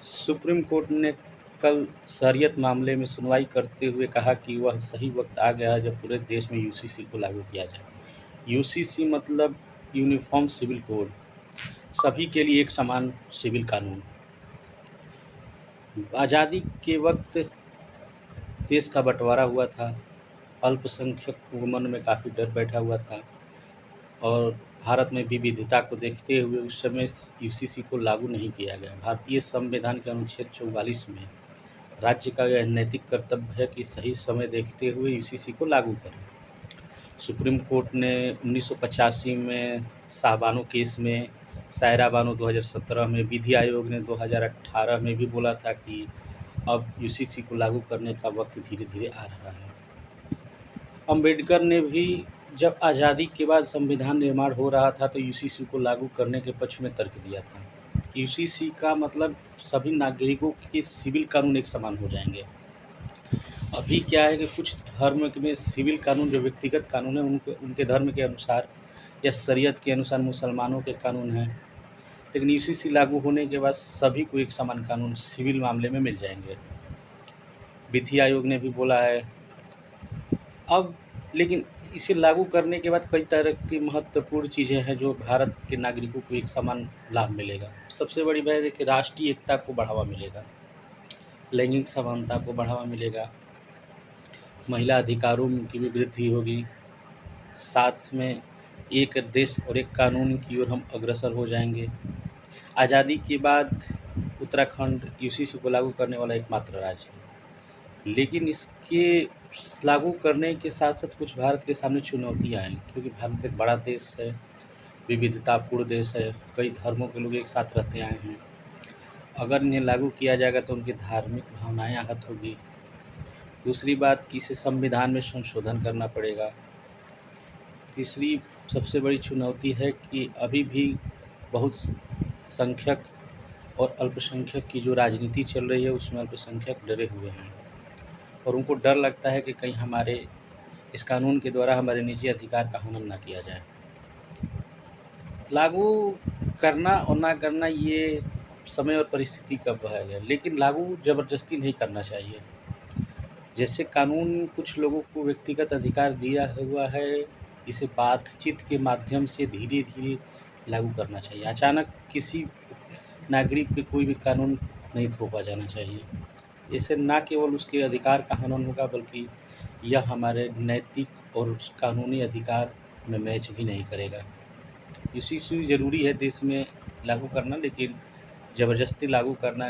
Supreme court ने कल शरियत मामले में सुनवाई करते हुए कहा कि वह सही वक्त आ गया है जब पूरे देश में यूसीसी को लागू किया जाए। यूसीसी मतलब यूनिफॉर्म सिविल कोड, सभी के लिए एक समान सिविल कानून। आज़ादी के वक्त देश का बंटवारा हुआ था, अल्पसंख्यक मन में काफ़ी डर बैठा हुआ था और भारत में विविधता को देखते हुए उस समय यूसीसी को लागू नहीं किया गया। भारतीय संविधान के अनुच्छेद 44 में राज्य का यह नैतिक कर्तव्य है कि सही समय देखते हुए यूसीसी को लागू करें। सुप्रीम कोर्ट ने 1985 में शाहबानो केस में, सायरा बानो 2017 में, विधि आयोग ने 2018 में भी बोला था कि अब यूसीसी को लागू करने का वक्त धीरे धीरे आ रहा है। अम्बेडकर ने भी जब आज़ादी के बाद संविधान निर्माण हो रहा था तो यूसीसी को लागू करने के पक्ष में तर्क दिया था। यूसीसी का मतलब सभी नागरिकों के सिविल कानून एक समान हो जाएंगे। अभी क्या है कि कुछ धर्म में सिविल कानून जो व्यक्तिगत कानून है उनके धर्म के अनुसार या शरीयत के अनुसार मुसलमानों के कानून हैं, लेकिन यूसीसी लागू होने के बाद सभी को एक समान कानून सिविल मामले में मिल जाएंगे। विधि आयोग ने भी बोला है। अब लेकिन इसे लागू करने के बाद कई तरह की महत्वपूर्ण चीज़ें हैं जो भारत के नागरिकों को एक समान लाभ मिलेगा। सबसे बड़ी बात है कि राष्ट्रीय एकता को बढ़ावा मिलेगा, लैंगिक समानता को बढ़ावा मिलेगा, महिला अधिकारों की भी वृद्धि होगी, साथ में एक देश और एक कानून की ओर हम अग्रसर हो जाएंगे। आज़ादी के बाद उत्तराखंड यूसीसी को लागू करने वाला एकमात्र राज्य है, लेकिन इसके लागू करने के साथ साथ कुछ भारत के सामने चुनौतियाँ हैं, क्योंकि भारत एक बड़ा देश है, विविधतापूर्ण देश है, कई धर्मों के लोग एक साथ रहते आए हैं। अगर इन्हें लागू किया जाएगा तो उनकी धार्मिक भावनाएं आहत होगी। दूसरी बात कि इसे संविधान में संशोधन करना पड़ेगा। तीसरी सबसे बड़ी चुनौती है कि अभी भी बहुत संख्यक और अल्पसंख्यक की जो राजनीति चल रही है उसमें अल्पसंख्यक डरे हुए हैं और उनको डर लगता है कि कहीं हमारे इस कानून के द्वारा हमारे निजी अधिकार का हनन ना किया जाए। लागू करना और ना करना ये समय और परिस्थिति का पहल है, लेकिन लागू ज़बरदस्ती नहीं करना चाहिए। जैसे कानून कुछ लोगों को व्यक्तिगत अधिकार दिया हुआ है, इसे बातचीत के माध्यम से धीरे धीरे लागू करना चाहिए। अचानक किसी नागरिक पे कोई भी कानून नहीं थोपा जाना चाहिए। इससे ना केवल उसके अधिकार का हनन होगा बल्कि यह हमारे नैतिक और कानूनी अधिकार में मैच भी नहीं करेगा। यूसीसी ज़रूरी है देश में लागू करना, लेकिन ज़बरदस्ती लागू करना